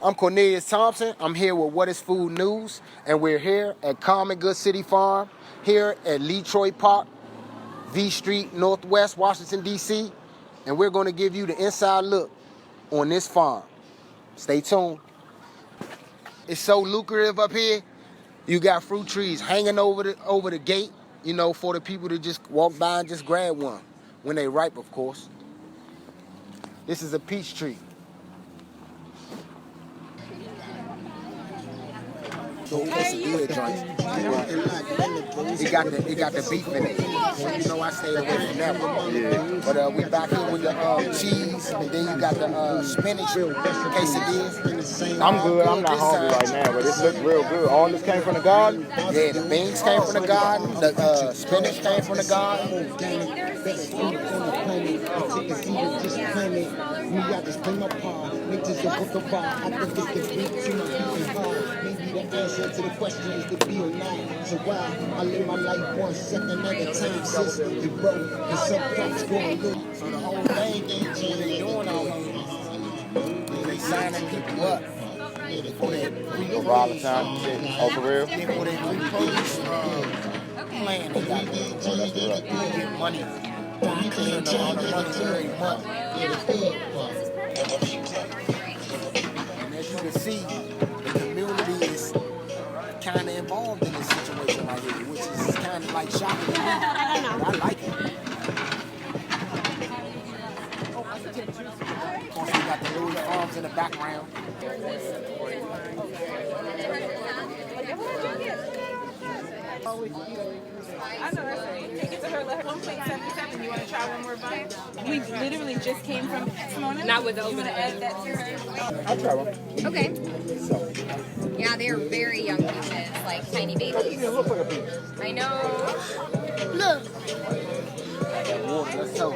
I'm Cornelius Thompson. I'm here with What is Food News, and we're here at Common Good City Farm, here at Ledroit Park, V Street, Northwest, Washington, D.C., and we're going to give you the inside look on this farm. Stay tuned. It's so lucrative up here. You got fruit trees hanging over the gate, you know, for the people to just walk by and just grab one, when they ripe, of course. This is a peach tree. So it's a good joint. It got the beef in it. So you know I stay away from that one. Yeah. But we back here with the cheese, and then you got the spinach quesadillas. I'm good. I'm not hungry right now, but it looks real good. All this came from the garden? Yeah, the beans came from the garden. The spinach came from the garden. The answer to the question is to be or not. So why I live my life 1 second at a time, sis. It broke, and some cracks going look. So the whole thing ain't changing doing all this. They signing people up. For that Valentine shit. Oh, for real? Yeah, for that pre-produce plan they got. They get money. They earn all the money every month. And as you can see, the community is kind of involved in this situation right here, which is kind of like shocking to me. But I like it. Of course, we got the Louis Farms in the background. I know that's right. Take it to her, let her 1.77. You want to try one more bite? We literally just came from Pomona. Not with the over the add that to her. I'll try one. Okay. Yeah, they're very young peaches, like tiny babies. It looks like a peach. I know. Look. Let's go.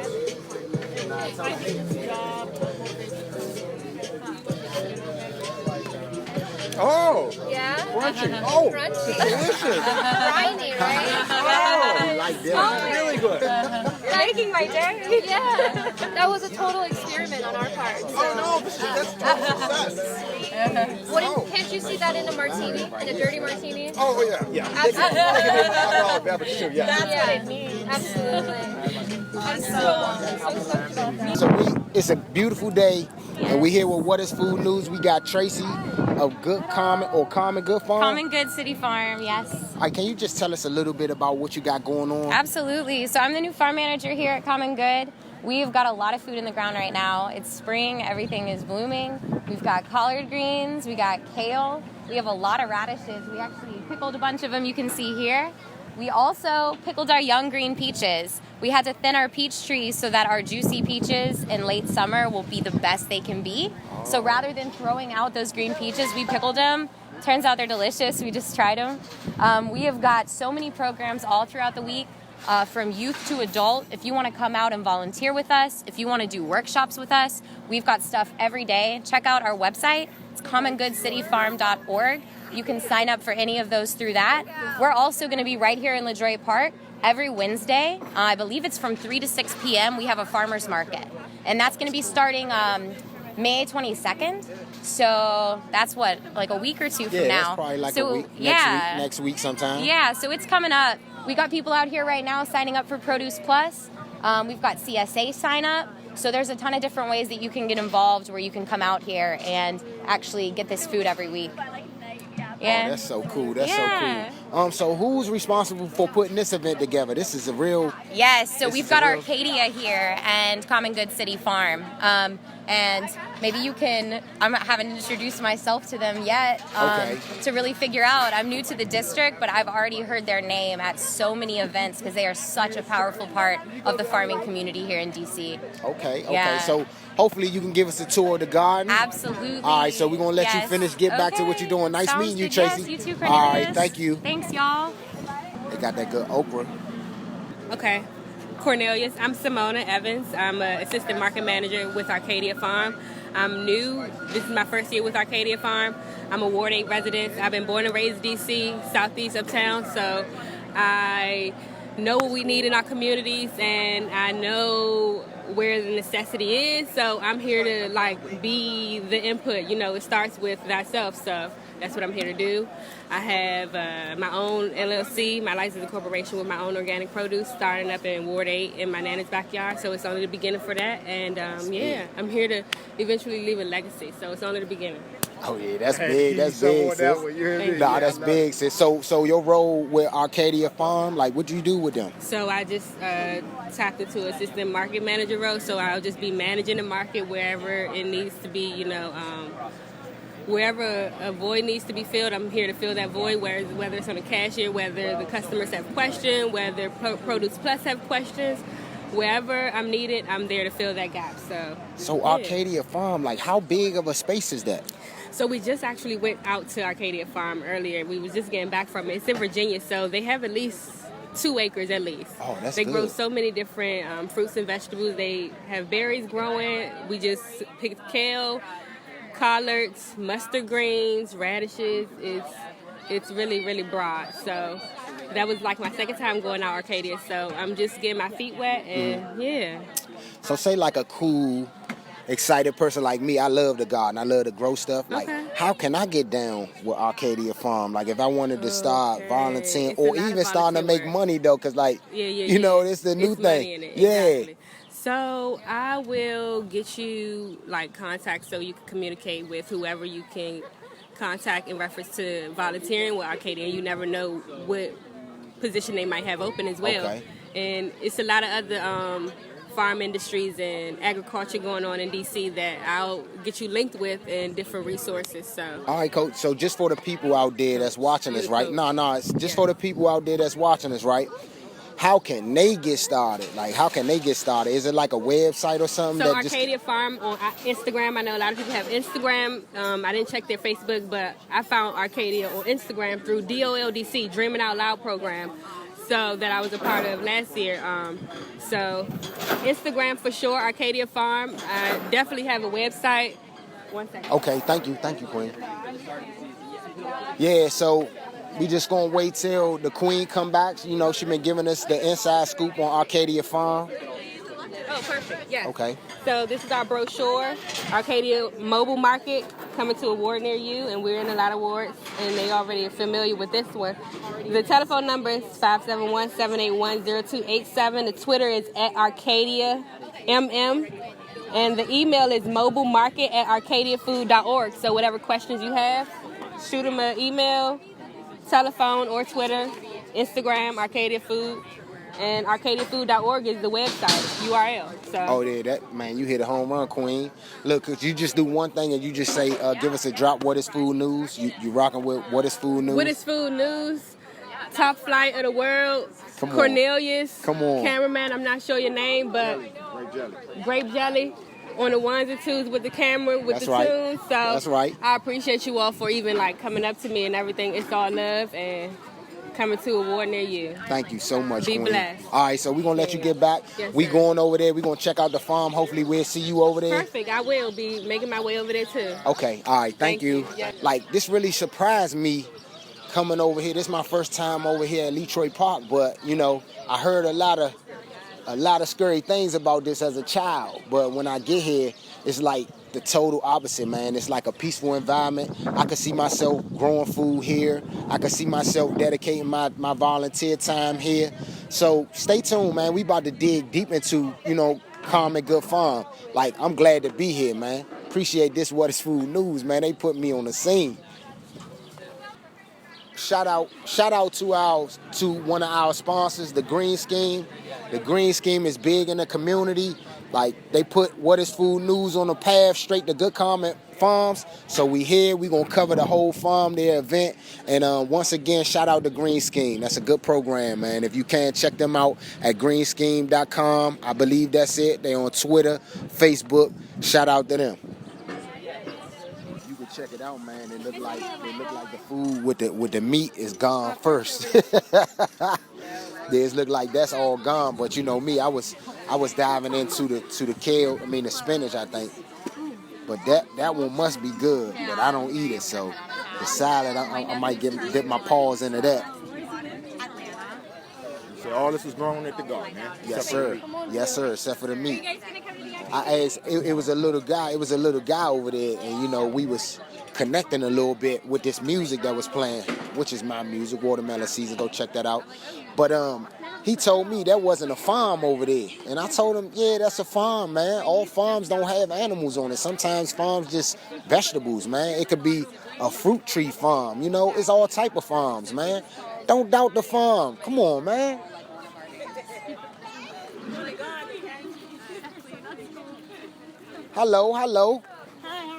Oh! Yeah? Crunchy. Oh! Crunchy. Delicious. Briny, right? Oh, like that. Really good. You're making my day. Yeah. That was a total experiment on our part. So. Oh, no, that's success. Can't you see that in a martini? In a dirty martini? Oh, yeah. Yeah. Absolutely. Alcoholic beverage, too, yeah. That's what it means. Absolutely. I'm so stoked about that. So it's a beautiful day, and we're here with What is Food News. We got Tracy of Common Good Farm. Common Good City Farm, yes. All right, can you just tell us a little bit about what you got going on? Absolutely. So I'm the new farm manager here at Common Good. We've got a lot of food in the ground right now. It's spring, everything is blooming. We've got collard greens, we got kale, we have a lot of radishes. We actually pickled a bunch of them, you can see here. We also pickled our young green peaches. We had to thin our peach trees so that our juicy peaches in late summer will be the best they can be. So rather than throwing out those green peaches, we pickled them. Turns out they're delicious. We just tried them. We have got so many programs all throughout the week, from youth to adult. If you want to come out and volunteer with us, if you want to do workshops with us, we've got stuff every day. Check out our website. It's commongoodcityfarm.org. You can sign up for any of those through that. We're also going to be right here in Ledroit Park every Wednesday. I believe it's from 3 to 6 p.m. We have a farmer's market. And that's going to be starting May 22nd. So that's like a week or two from now. Yeah, that's probably like a week. Next week sometime. Yeah, so it's coming up. We got people out here right now signing up for Produce Plus. We've got CSA sign up. So there's a ton of different ways that you can get involved where you can come out here and actually get this food every week. Yeah. Oh, that's so cool. That's so cool. So who's responsible for putting this event together? This is a real... Yes, so we've got Arcadia here and Common Good City Farm. And maybe you can, I haven't introduced myself to them yet to really figure out. I'm new to the district, but I've already heard their name at so many events because they are such a powerful part of the farming community here in D.C. Okay. Yeah. So hopefully you can give us a tour of the garden. Absolutely. All right, so we're going to let you finish, get back to what you're doing. Nice meeting you, Tracy. Yes, you too, Cornelius. All right, thank you. Thanks, y'all. They got that good okra. Okay. Cornelius. I'm Simona Evans. I'm an assistant market manager with Arcadia Farm. I'm new. This is my first year with Arcadia Farm. I'm a Ward 8 resident. I've been born and raised D.C., southeast of town, so I know what we need in our communities, and I know where the necessity is. So I'm here to like be the input. You know, it starts with thyself. So that's what I'm here to do. I have my own LLC, my licensed corporation with my own organic produce, starting up in Ward 8 in my nana's backyard. So it's only the beginning for that. And yeah, I'm here to eventually leave a legacy. So it's only the beginning. Oh yeah, that's big. That's big, sis. Nah, that's big, sis. So your role with Arcadia Farm, like, what do you do with them? So I just tapped into assistant market manager role. So I'll just be managing the market wherever it needs to be. You know, wherever a void needs to be filled, I'm here to fill that void. Whether it's on the cashier, whether the customers have questions, whether Produce Plus have questions. Wherever I'm needed, I'm there to fill that gap. So yeah. Arcadia Farm, like, how big of a space is that? So we just actually went out to Arcadia Farm earlier. We was just getting back from it. It's in Virginia, so they have at least 2 acres at least. Oh, that's They good. grow so many different fruits and vegetables. They have berries growing. We just picked kale, collards, mustard greens, radishes. It's really, really broad. So that was like my second time going out Arcadia. So I'm just getting my feet wet and yeah. So say like a cool, excited person like me, I love the garden, I love to grow stuff. Like, how can I get down with Arcadia Farm? Like, if I wanted to start volunteering It's or a lot of even starting to volunteer make work. money though, because like, you know, it's the new It's thing. money in it. Yeah. Exactly. So I will get you like contact so you can communicate with whoever you can contact in reference to volunteering with Arcadia. You never know what position they might have open as well. Okay. And it's a lot of other farm industries and agriculture going on in DC that I'll get you linked with and different resources. So All right, Coach. So just for the people out there that's watching us, right? No, it's just for the people out there that's watching us, right? How can they get started? Like, how can they get started? Is it like a website or something? So that Arcadia Farm on Instagram. I know a lot of people have Instagram. I didn't check their Facebook, but I found Arcadia on Instagram through DOLDC, Dreaming Out Loud program, so that I was a part of last year. So Instagram for sure, Arcadia Farm. I definitely have a website. One second. Okay, thank you, Queen. Yeah, so we just gonna wait till the Queen come back. You know, she been giving us the inside scoop on Arcadia Farm. Oh, perfect. Yes. Okay. So this is our brochure, Arcadia Mobile Market, coming to a ward near you, and we're in a lot of wards, and they already are familiar with this one. The telephone number is 571-781-0287. The Twitter is @ArcadiaMM, and the email is mobilemarket@arcadiafood.org. So whatever questions you have, shoot them an email, telephone, or Twitter, Instagram, Arcadia Food. And arcadiafood.org is the website URL. So. Oh yeah, that man, you hit a home run, Queen. Look, could you just do one thing and you just say, give us a drop. What is food news? You rocking with what is food news? What is food news? Top flight of the world. Come on. Cornelius. Come on. Cameraman. I'm not sure your name, but Grape Jelly. On the ones and twos with the camera, with That's the right. tunes. So That's right. I appreciate you all for even like coming up to me and everything. It's all love and coming to a ward near you. Thank you so much, Be Queen. blessed. All right, so we're going to let you get back. Yes, We sir. going over there. We're going to check out the farm. Hopefully we'll see you over there. Perfect. I will be making my way over there too. Okay, all right, thank you. Yeah. Like, this really surprised me coming over here. This is my first time over here at Ledroit Park, but, you know, I heard a lot of scary things about this as a child. But when I get here, it's like the total opposite, man. It's like a peaceful environment. I can see myself growing food here. I can see myself dedicating my volunteer time here. So stay tuned, man. We about to dig deep into, you know, Calm and Good Farm. Like, I'm glad to be here, man. Appreciate this What is Food News, man. They put me on the scene. Shout out to one of our sponsors, the Green Scheme. The Green Scheme is big in the community. Like, they put What is Food News on the path straight to Good Comment Farms. So we here, we gonna cover the whole farm, their event. And once again, shout out to Green Scheme. That's a good program, man. If you can, check them out at greenscheme.com. I believe that's it. They on Twitter, Facebook. Shout out to them. You can check it out, man. They look like the food with the meat is gone first. Theirs look like that's all gone, but you know me, I was diving into the kale, the spinach, I think. But that one must be good, but I don't eat it, so the salad, I might dip my paws into that. So All this was grown at the garden, man. Yes, Except for the sir. meat. Yes, sir. Except for the meat. I asked. It was a little guy. It was a little guy over there, and you know we was connecting a little bit with this music that was playing, which is my music, Watermelon Season. Go check that out. But he told me that wasn't a farm over there, and I told him, yeah, that's a farm, man. All farms don't have animals on it. Sometimes farms just vegetables, man. It could be a fruit tree farm. You know, it's all type of farms, man. Don't doubt the farm. Come on, man. Hello, hello.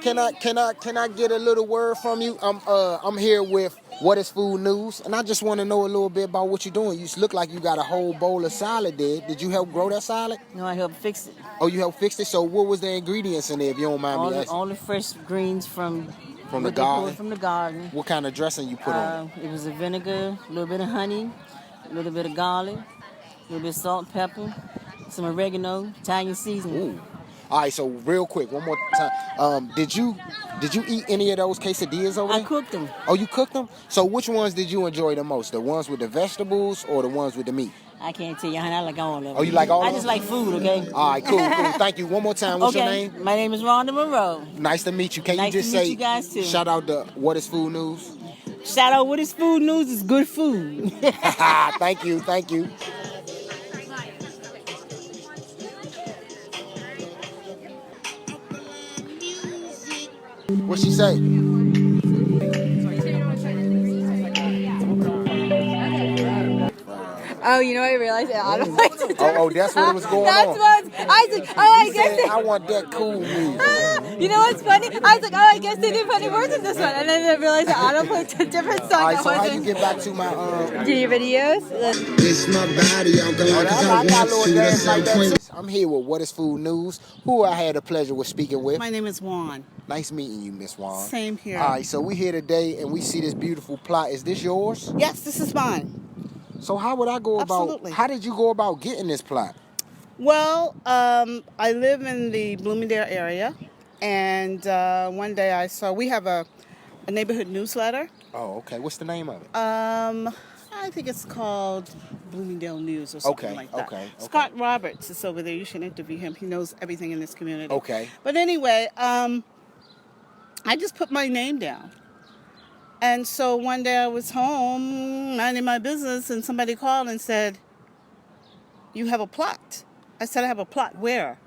Can I get a little word from you? I'm here with What is Food News, and I just want to know a little bit about what you're doing. You look like you got a whole bowl of salad there. Did you help grow that salad? No, I helped fix it. Oh, you helped fix it. So what was the ingredients in there, if you don't mind me asking? All the fresh greens from From what the they pulled garden? From the garden. What kind of dressing you put on it? It was a vinegar, a little bit of honey, a little bit of garlic, a little bit of salt and pepper, some oregano, Italian seasoning. Ooh. All right, so real quick, one more time. Did you eat any of those quesadillas over there? I cooked them. Oh, you cooked them? So which ones did you enjoy the most? The ones with the vegetables or the ones with the meat? I can't tell you, honey. I like all of them. Oh, you like all of them? I just like food, okay? All right, cool. Thank you. One more time. What's your name? My name is Rhonda Monroe. Nice to meet you. Can Nice you just to meet say, you guys, too. shout out to What is Food News? Shout out, what is food news? Is good food. Thank you. What she say? Oh, you know, I realized I don't like to Oh, that's what was going That's on. what I was like, oh, I guess I want that cool music. you know what's funny? I was like, oh, I guess they didn't put any words in this one. And then I realized that Auto put a different song. All right, that so how you wasn't. get back to my Do your videos? It's my body, alkaline, cause I I got want a little to. dance That's like the point. that. I'm here with What is Food News, who I had the pleasure with speaking with. My name is Juan. Nice meeting you, Miss Juan. Same here. All right, so we here today and we see this beautiful plot. Is this yours? Yes, this is mine. So how would I go about? Absolutely. How did you go about getting this plot? Well, I live in the Bloomingdale area, and one day I saw we have a neighborhood newsletter. Oh, okay. What's the name of it? I think it's called Bloomingdale News or something Okay, like that. okay. Scott Roberts is over there. You should interview him. He knows everything in this community. Okay. But anyway, I just put my name down. And so one day I was home, minding my business, and somebody called and said, "You have a plot." I said, "I have a plot. Where?"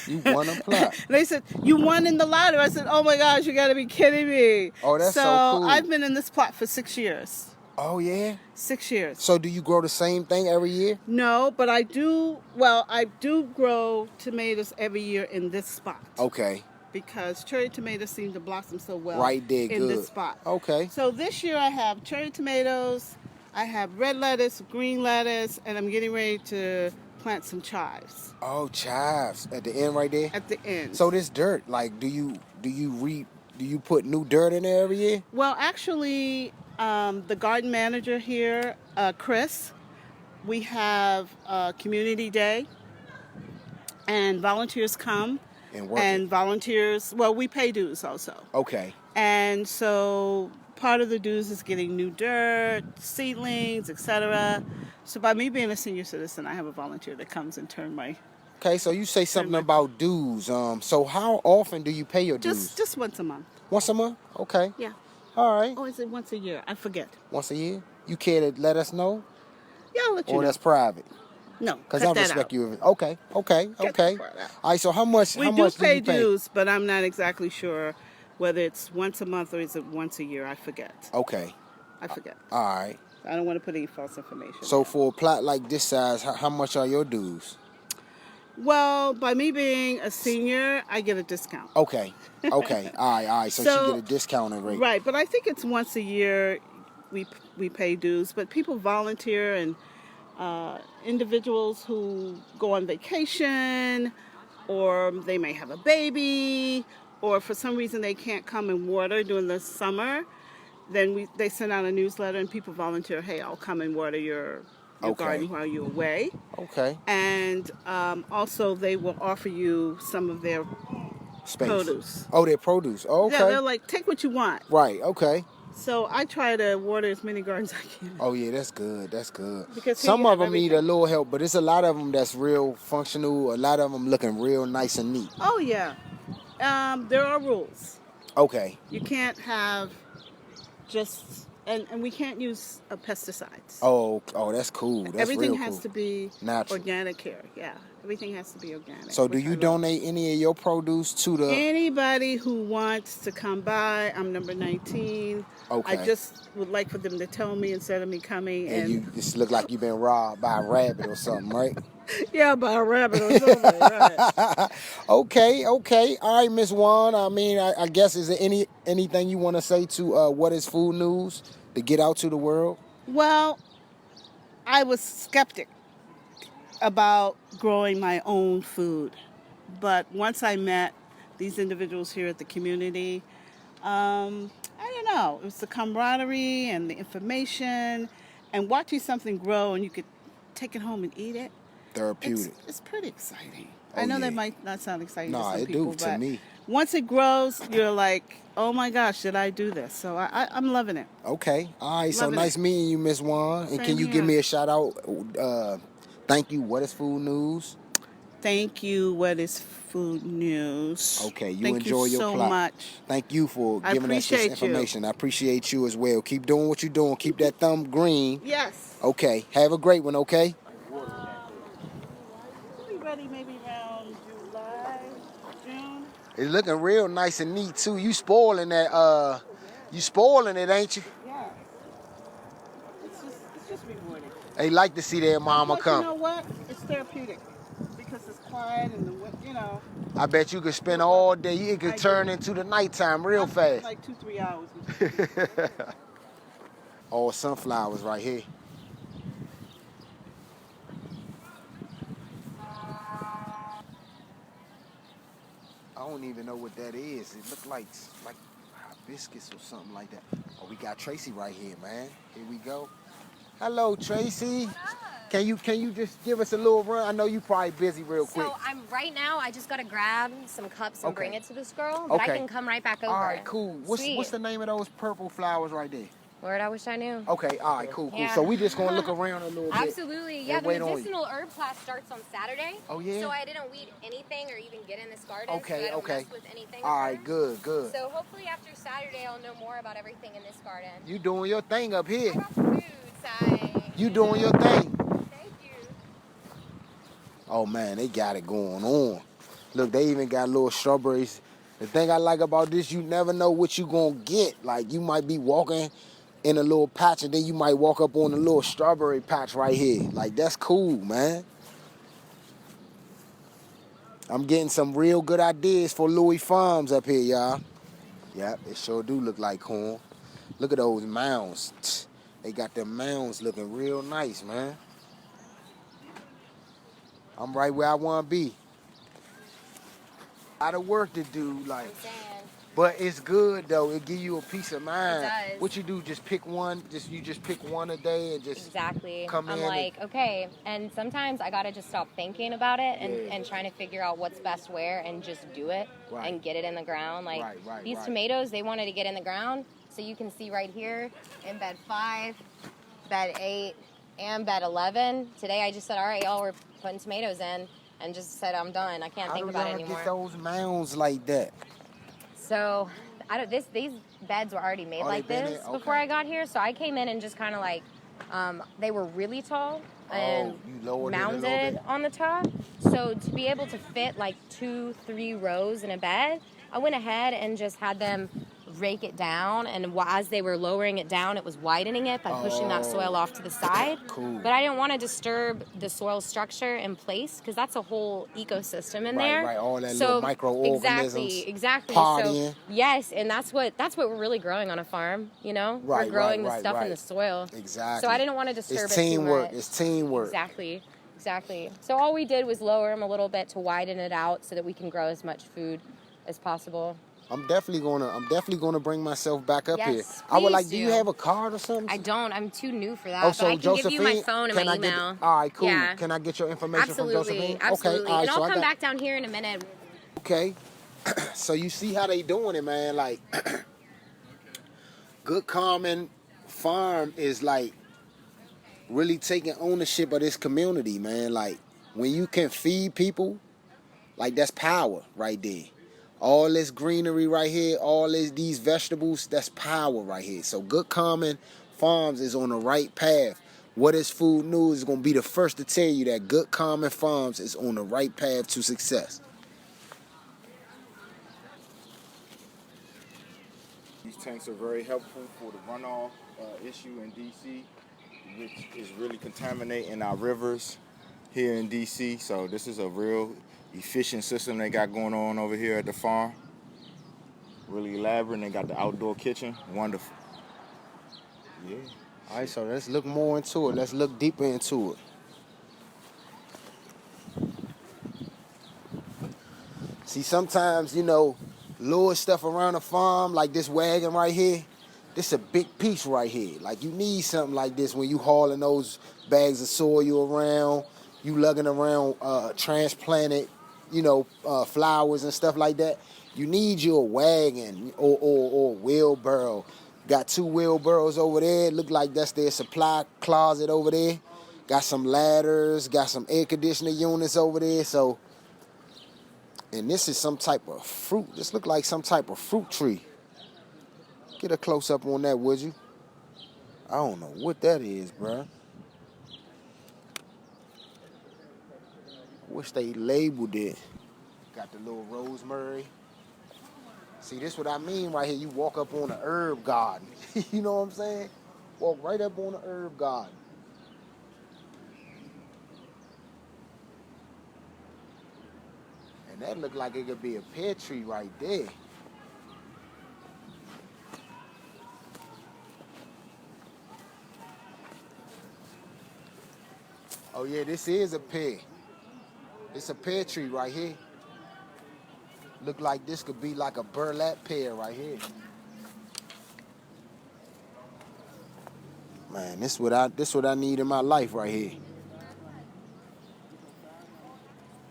You won a plot. They said, "You won in the lottery." I said, "Oh my gosh, you got to be kidding me." Oh, that's so cool. I've been in this plot for 6 years. Oh yeah. 6 years. So do you grow the same thing every year? No, but I do. Well, I do grow tomatoes every year in this spot. Okay. Because cherry tomatoes seem to blossom so well Right there, in good. this spot. Okay. So this year I have cherry tomatoes, I have red lettuce, green lettuce, and I'm getting ready to plant some chives Oh, chives at the end right there. at the end. So this dirt, like, do you put new dirt in there every year? Well, actually, the garden manager here, Chris, we have a community day, and volunteers come. And work And volunteers, well, we pay dues also. Okay. And so part of the dues is getting new dirt, seedlings, etc. So by me being a senior citizen, I have a volunteer that comes and turn my Okay, so you say something about dues. So how often do you pay your dues? just once a month. Once a month? Okay. Yeah. All right. Oh, is it once a year? I forget. Once a year? You care to let us know? Yeah, I'll let you Or know. that's private? No, Because cut I that respect out. you. Okay. Cut that part out. All right, so how much We how do much pay do you pay? dues, but I'm not exactly sure whether it's once a month or is it once a year. I forget. Okay. I forget. All right. I don't want to put any false information. So for a plot like this size, how much are your dues? Well, by me being a senior, I get a discount. Okay. Okay. All right. So she get a discounted rate. Right, but I think it's once a year we pay dues. But people volunteer and individuals who go on vacation, or they may have a baby, or for some reason they can't come and water during the summer. Then they send out a newsletter and people volunteer. Hey, I'll come and water your Okay. garden while you're away. Okay. And also they will offer you some of their Space. produce. Oh, their produce. Oh, okay. Yeah, they're like, take what you want. Right. Okay. So I try to water as many gardens as I can. Oh yeah, that's good. That's good. Because here Some you of have them need a everything. little help, but it's a lot of them that's real functional. A lot of them looking real nice and neat. Oh yeah. There are rules. Okay. You can't have just and we can't use pesticides. Oh, that's cool. That's Everything real has cool. to be Natural. organic here. Yeah, everything has to be organic. So do which I you love. donate any of your produce to the? Anybody who wants to come by, I'm number 19. Okay. I just would like for them to tell me instead of me coming And you just look like you've been robbed by a rabbit or something, right? yeah, by a rabbit or something, right? Okay. All right, Miss Juan. I mean, I guess is there anything you want to say to What is Food News to get out to the world? Well, I was skeptic about growing my own food, but once I met these individuals here at the community, I don't know, it was the camaraderie and the information and watching something grow and you could take it home and eat it. Therapeutic. It's pretty exciting. Oh, I know yeah. that might not sound exciting to Nah, some it people, do to but me. once it grows, you're like, oh my gosh, did I do this? So I'm loving it. Okay. All right. So Loving nice it. meeting you, Miss Juan. And Same can you here. give me a shout out? Thank you. What is Food News? Thank you. What is Food News? Okay. You Thank enjoy you your so plot. much. Thank you for I giving us this appreciate you. information. I appreciate you as well. Keep doing what you're doing. Keep that thumb green. Yes. Okay. Have a great one. Okay. We'll be ready maybe around July, June. It's looking real nice and neat too. You spoiling that? You spoiling it, ain't you? Yeah. It's just rewarding. They like to see their mama But come. you know what? It's therapeutic because it's quiet and I bet you could spend all day. It could I turn do. into the nighttime real fast. Like 2-3 hours. All sunflowers right here. I don't even know what that is. It looked like hibiscus or something like that. Oh, we got Tracy right here, man. Here we go. Hello, Tracy. Can you just give us a little run? I know you probably busy real quick. So I'm right now. I just gotta grab some cups and Okay. bring it to this girl, but I Okay. can come right back over. All right, cool. Sweet. What's the name of those purple flowers right there? Word, I wish I knew. Okay, all right, cool. Yeah. So we just gonna look around a little bit. Absolutely. Yeah, and the wait on you. medicinal herb class starts on Saturday. Oh, yeah? So I didn't weed anything or even get in this garden. Okay, so I don't okay. mess with anything. All right, good. So hopefully after Saturday I'll know more about everything in this garden. You doing your thing up I here. got some food, Sai. You doing your thing. Thank you. Oh man, they got it going on. Look, they even got little strawberries. The thing I like about this, you never know what you gonna get. Like you might be walking in a little patch and then you might walk up on a little strawberry patch right here. Like that's cool, man. I'm getting some real good ideas for Louis Farms up here, y'all. Yep, it sure do look like corn. Look at those mounds. They got them mounds looking real nice, man. I'm right where I want to be. A lot of work to do, like, but it's good though. It give you a peace of mind. It does. What you do? Just pick one. You just pick one a day and just Exactly. come I'm in like, okay. And sometimes I gotta just stop thinking about it and, Yeah. and trying to figure out what's best where and just do it Right. and get it in the ground. Like Right, these right. tomatoes, they wanted to get in the ground. So you can see right here in bed 5, bed 8, and bed 11. Today I just said, all right, y'all, we're putting tomatoes in, and just said I'm done. I can't How think do about it y'all anymore. get those mounds like that? So these beds were already made Oh, like they been this there? before Okay. I got here. So I came in and just kind of like, they were really tall and you lowered it a little mounded bit? on the top. So to be able to fit like 2-3 rows in a bed, I went ahead and just had them rake it down, and as they were lowering it down, it was widening it by pushing that soil off to the side. Cool. But I didn't want to disturb the soil structure in place because that's a whole ecosystem in there. Right, all that little microorganisms Exactly. partying. So yes, and that's what we're really growing on a farm. You know, Right, we're growing right, the stuff in right. the soil. Exactly. So I didn't want to disturb It's it too teamwork. much. It's teamwork. Exactly. So all we did was lower them a little bit to widen it out so that we can grow as much food as possible. I'm definitely gonna bring myself back up Yes, here. I would please like. Do you do. have a card or something? I don't. I'm too new for that. Oh, but so I can Josephine, give you my phone and can my I get? email. All right, cool. Yeah. Can I get your information Absolutely. from Josephine? Absolutely. Okay, all right. And I'll so come back down here in a minute. Okay. So you see how they doing it, man? Like, Good Common Farm is like really taking ownership of this community, man. Like when you can feed people, like that's power right there. All this greenery right here, all these vegetables, that's power right here. So Good Common Farms is on the right path. What is Food News is going to be the first to tell you that Good Common Farms is on the right path to success. These tanks are very helpful for the runoff issue in DC, which is really contaminating our rivers here in DC. So this is a real efficient system they got going on over here at the farm. Really elaborate. They got the outdoor kitchen. Wonderful. Yeah. All right, so let's look more into it. Let's look deeper into it. See, sometimes, little stuff around the farm, like this wagon right here, this a big piece right here. Like, you need something like this when you hauling those bags of soil around, you lugging around transplanted, flowers and stuff like that. You need your wagon or wheelbarrow. Got 2 wheelbarrows over there. Look like that's their supply closet over there. Got some ladders, got some air conditioning units over there. So, and this is some type of fruit. This look like some type of fruit tree. Get a close up on that, would you? I don't know what that is, bruh. Wish they labeled it. Got the little rosemary. See, this what I mean right here. You walk up on a herb garden. You know what I'm saying? Walk right up on a herb garden. And that look like it could be a pear tree right there. Oh yeah, this is a pear. It's a pear tree right here. Look like this could be like a burlap pear right here. Man, this what I need in my life right here.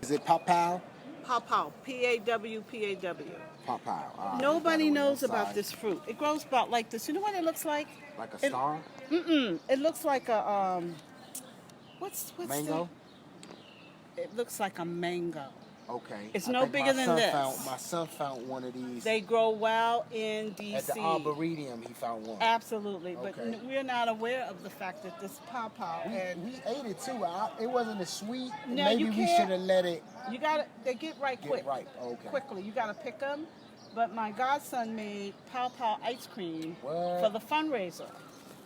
Is it papaw? Papaw, P-A-W-P-A-W. Papaw. Nobody knows about this fruit. It grows about like this. You know what it looks like? Like a star? It looks like a what's mango? It looks like a mango. Okay. It's no bigger than this. My son found one of these. They grow well in D.C. At the Arboretum, he found one. Absolutely, but Okay. we're not aware of the fact that this pawpaw and We ate it too. It wasn't as sweet. No, Maybe you we can't. should have let it you got they get ripe quick. right. Okay. Quickly. You got to pick them. But my godson made pawpaw ice cream What? for the fundraiser,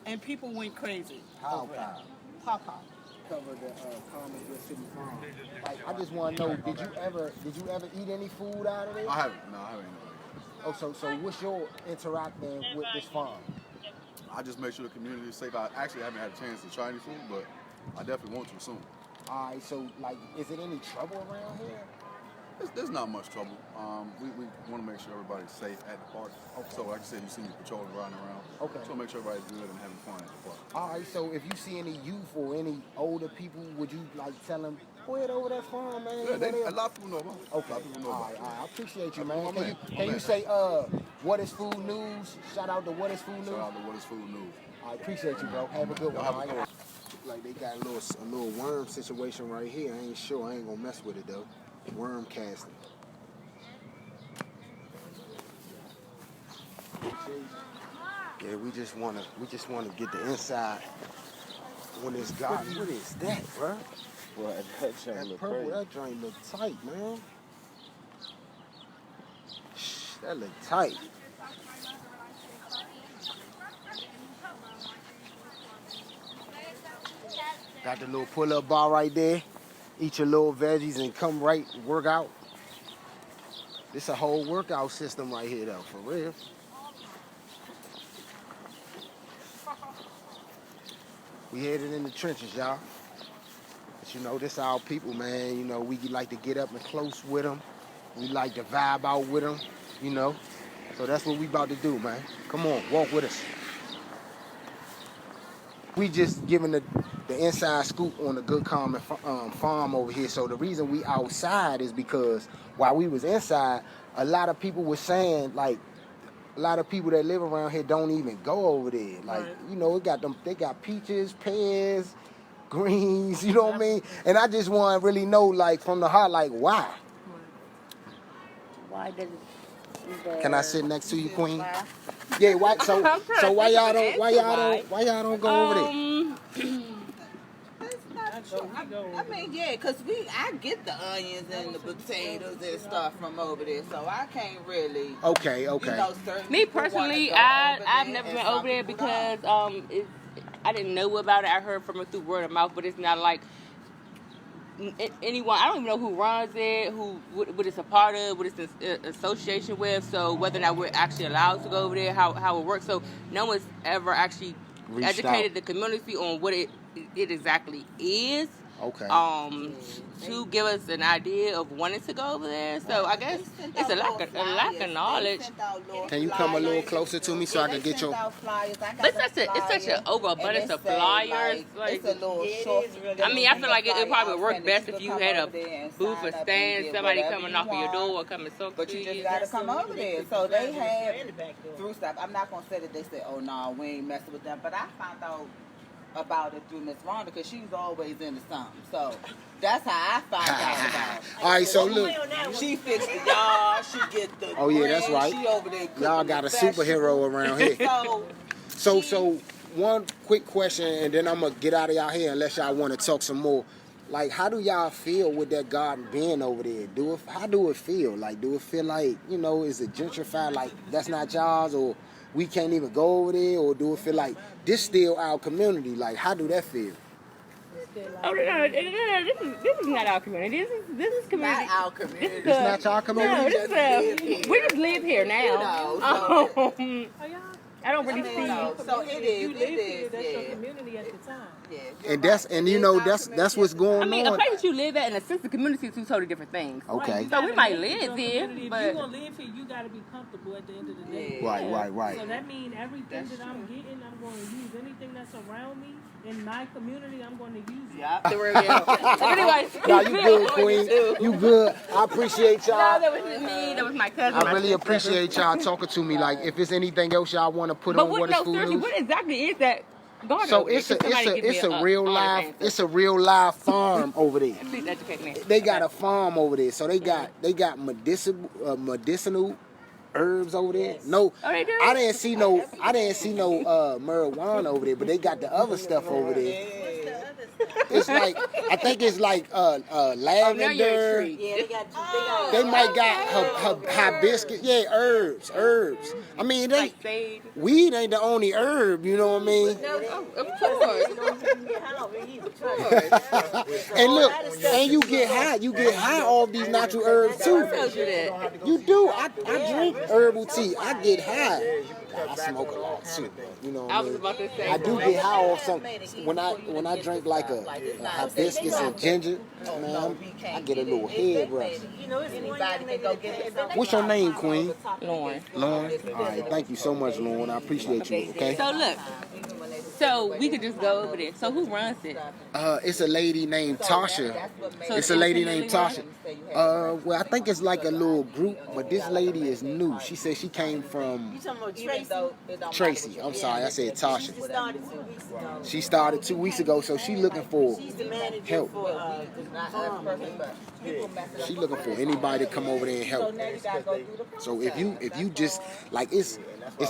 and people went crazy. over it. Pawpaw. Cover the Common Good City Farm. Like, I just want to know, did you ever eat any food out of it? I haven't. No, I haven't. Oh, so what's your interacting with this farm? I just make sure the community is safe. I actually haven't had a chance to try any food, but I definitely want to soon. All right, so like, is it any trouble around here? There's not much trouble. We want to make sure everybody's safe at the park. Okay. So like I said, you see me patrolling riding around. Okay. So make sure everybody's good and having fun at the park. All right, so if you see any youth or any older people, would you like tell them, go ahead over that farm, man? Yeah, a lot of people know about it. Okay. A lot of people know All about right, it. all right. I appreciate you, My man. man. Can you say, what is Food News? Shout out to What is Food News? Shout out to What is Food News. I appreciate you, bro. Have a good one. Have a all good right? Like they got a little worm situation right here. I ain't sure. I ain't gonna mess with it though. Worm casting. Yeah, we just wanna get the inside on this garden. What is that, bro? Well, that joint That look purple, crazy. that joint look tight, man. That look tight. Got the little pull-up bar right there. Eat your little veggies and come right work out. This a whole workout system right here, though, for real. We headed in the trenches, y'all. But this our people, man. We like to get up and close with them. We like to vibe out with them, So that's what we about to do, man. Come on, walk with us. We just giving the inside scoop on the Good Common farm over here. So the reason we outside is because while we was inside, a lot of people were saying, like, a lot of people that live around here don't even go over there. Like, you know, they got peaches, pears, greens, you know what I mean? And I just want to really know, like, from the heart, like, why? Why does it? Can I sit next to you, Queen? Yeah, why? So why y'all don't go over there? I mean, yeah, because I get the onions and the potatoes and stuff from over there, so I can't really. Okay. You know, Me personally, I've never been over there because I didn't know about it. I heard from it through word of mouth, but it's not like anyone. I don't even know who runs it, what it's a part of, what it's an association with. So whether or not we're actually allowed to go over there, how it works. So no one's ever actually educated the community on what it exactly is. Okay. To give us an idea of wanting to go over there. So I guess it's a lack of knowledge. Can you come a little closer to me so I can get your? But it's such an overabundance of flyers. Like, I mean, I feel like it probably would work best if you had a booth or stand, somebody coming knock on your door or coming talk to you. But you just gotta come over there. So they have through stuff. I'm not gonna say that they say, "Oh no, we ain't messing with them," but I found out about it through Miss Rhonda because she was always into something. So that's how I found out about it. All right, so look. She fixed the yard, she get the Oh yeah, that's grill, right. She over there Y'all got a superhero around here. So one quick question, and then I'm gonna get out of y'all here unless y'all want to talk some more. Like, how do y'all feel with that garden being over there? How do it feel? Like, do it feel like, you know, is it gentrified? Like that's not y'all's, or we can't even go over there, or do it feel like this still our community? Like, how do that feel? Oh no, this is not our community. This is community. Not our community. It's not y'all community? No, we just live here now. I don't really see. So it is. That's your community at the time. And you know that's what's going on. I mean, a place that you live at and a sense of community is two totally different things. Okay. So we might live here, If you're but gonna live here, you gotta be comfortable at the end of the day. Right. So that means everything that I'm getting, I'm going to use. Anything that's around me in my community, I'm going to use it. Yep. Anyway, Nah, you good, Queen. You good. I appreciate y'all. No, that wasn't me. That was my cousin. I really appreciate y'all talking to me. Like, if there's anything else y'all want to put on What is Food seriously, News. what exactly is that garden? So it's a real live farm over there. Please educate me. They got a farm over there. So they got medicinal herbs over there. No, I didn't see no marijuana over there, but they got the other stuff over there. It's like, I think it's like lavender. They might got hibiscus. Yeah, herbs. I mean, weed ain't the only herb, you know what I mean? Of course. And look, and you get high off these natural herbs too. You do. I drink herbal tea. I get high. I smoke a lot too. You know what I mean? I do get high off something. When I drink like a hibiscus and ginger, man, I get a little head rush. What's your name, Queen? Lauren. Lauren? All right, thank you so much, Lauren. I appreciate you, okay? So look, so we could just go over there. So who runs it? It's a lady named Tasha. It's a lady named Tasha. Well, I think it's like a little group, but this lady is new. She said she came from Tracy. I'm sorry, I said Tasha. She started 2 weeks ago, so she looking for help. She looking for anybody to come over there and help. So if you just like, it's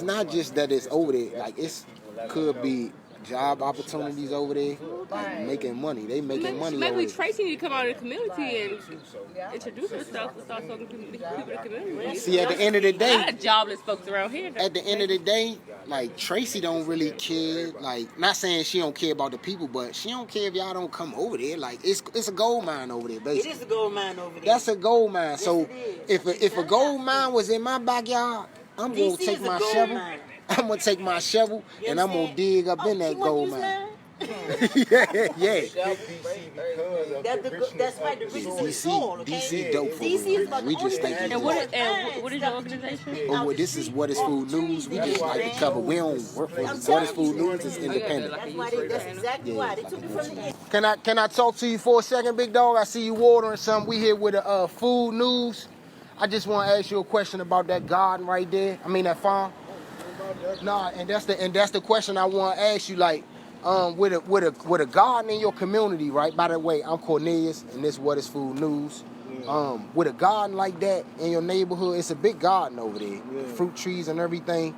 not just that it's over there. Like, it's could be job opportunities over there, like making money. They making money over there. Maybe Tracy need to come out of the community and introduce herself and start talking to the people in the community. See, at the end of the day, a lot of jobless folks around here. At the end of the day, like, Tracy don't really care. Like, not saying she don't care about the people, but she don't care if y'all don't come over there. Like, it's a gold mine over there, basically. It is a gold mine over there. That's a gold mine. Yes, so if a gold mine was in my backyard, I'm gonna take my shovel. Mine. I'm gonna take my shovel and I'm gonna dig up in that gold mine. yeah. That's why the DC dope for real. We just think. And what is your organization? Oh, well, this is What is Food News. We just like to cover. We don't work for What is Food News. It's independent. That's exactly why they took it from the Can I talk to you for a second, big dog? I see you ordering something. We here with Food News. I just want to ask you a question about that garden right there. I mean that farm. Nah, and that's the question I want to ask you. Like, with a garden in your community, right? By the way, I'm Cornelius, and this What Is Food News. With a garden like that in your neighborhood, it's a big garden over there, fruit trees and everything.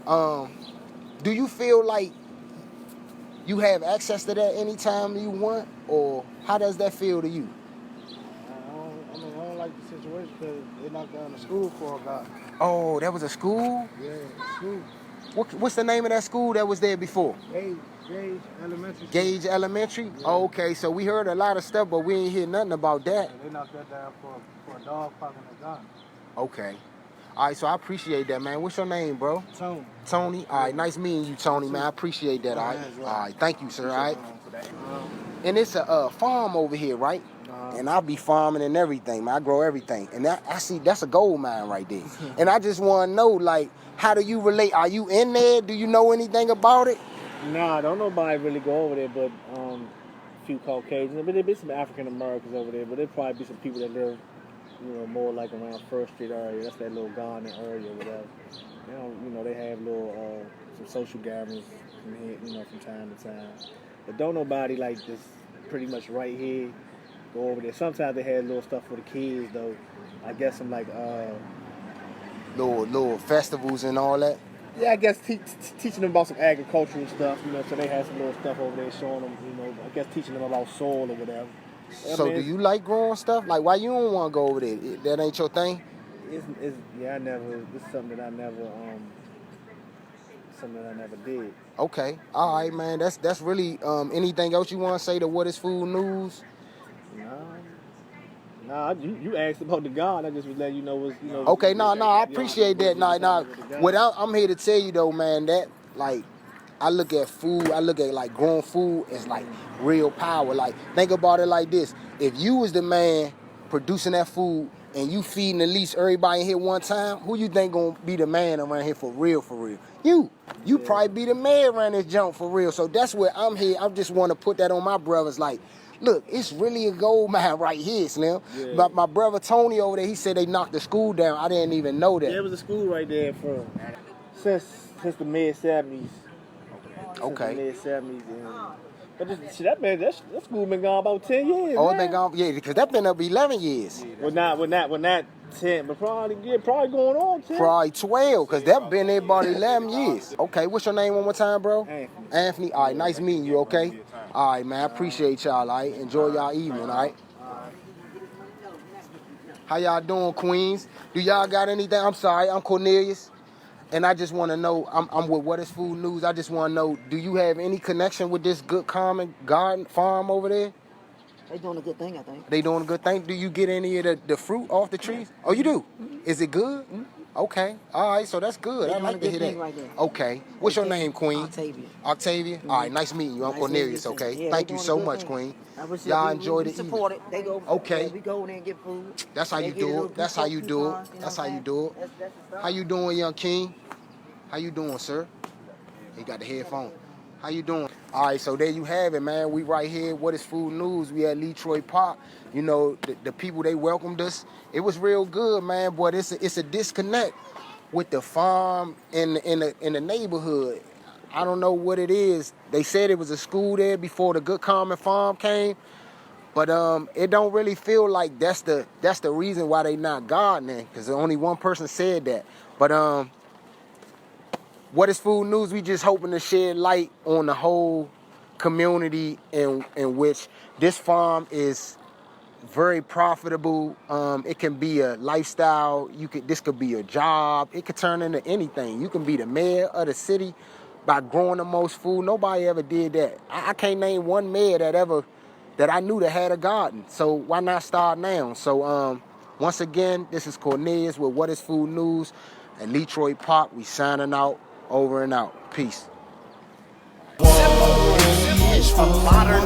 Do you feel like you have access to that anytime you want, or how does that feel to you? I don't like the situation because they knocked down the school for a garden. Oh, that was a school? Yeah, school. What's the name of that school that was there before? Gage Elementary. Gage Elementary? Yeah. Oh, okay, so we heard a lot of stuff, but we ain't hear nothing about that. Yeah, they knocked that down for a dog park in the garden. Okay. All right, so I appreciate that, man. What's your name, bro? Tony. Tony? All right, nice meeting you, Tony, man. I appreciate that, all right? All right, thank you, sir, all right? And it's a farm over here, right? And I'll be farming and everything, man. I grow everything. And I see that's a gold mine right there. And I just want to know, like, how do you relate? Are you in there? Do you know anything about it? Nah, don't nobody really go over there but a few Caucasians. But there be some African Americans over there, but there probably be some people that live, more like around First Street area. That's that little garden area or whatever. They have little some social gatherings from here, from time to time. But don't nobody like just pretty much right here go over there. Sometimes they had little stuff for the kids though. I guess some like little festivals and all that. Yeah, I guess teaching them about some agricultural stuff, so they had some little stuff over there showing them, I guess teaching them about soil or whatever. So do you like growing stuff? Like, why you don't want to go over there? That ain't your thing? This is something that I never did. Okay, all right, man. That's really anything else you want to say to What Is Food News? Nah, you asked about the God. I just was letting you know what's, Okay, I appreciate that. I'm here to tell you though, man, that like I look at food, I look at like growing food as like real power. Like, think about it like this. If you was the man producing that food and you feeding at least everybody in here one time, who you think gonna be the man around here for real, for real? You probably be the man around this junk for real. So that's where I'm here. I just want to put that on my brothers. Like, look, it's really a gold mine right here, Slim. Yeah. But my brother Tony over there, he said they knocked the school down. I didn't even know that. There was a school right there since the mid-70s. Okay. Mid-70s. But that school been gone about 10 years. Oh, it's been gone, yeah, because that been up 11 years. Well, not 10, but probably going on 10. Probably 12, because that been there about 11 years. Okay, what's your name one more time, bro? Anthony. All right, nice meeting you, okay? All right, man, I appreciate y'all, all right? Enjoy y'all evening, all right? How y'all doing, Queens? Do y'all got anything? I'm sorry, I'm Cornelius. And I just want to know, I'm with What Is Food News. I just want to know, do you have any connection with this good common garden farm over there? They doing a good thing, I think. They doing a good thing? Do you get any of the fruit off the trees? Oh, you do? Mm-hmm. Is it good? Mm-hmm. Okay. All right, so that's good. I like to hear that. Right there. Okay. What's your name, Queen? Octavia. Octavia? Mm-hmm. All right, nice meeting you. I'm Cornelius, okay? Yeah, thank you so much, Queen. Y'all enjoy the evening. They go, okay. We go in there and get food. That's how you do it. That's how you do it. That's how you do it. How you doing, young king? How you doing, sir? He got the headphone. How you doing? All right, so there you have it, man. We right here. What Is Food News? We at Ledroit Park. The people, they welcomed us. It was real good, man. But it's a disconnect with the farm in the neighborhood. I don't know what it is. They said it was a school there before the Good Common Farm came, but it don't really feel like that's the reason why they not gardening, because only one person said that. But What Is Food News? We just hoping to shed light on the whole community in which this farm is very profitable. It can be a lifestyle. This could be a job. It could turn into anything. You can be the mayor of the city by growing the most food. Nobody ever did that. I can't name one mayor that I knew that had a garden. So why not start now? So once again, this is Cornelius with What Is Food News at Ledroit Park. We signing out. Over and out. Peace. Modern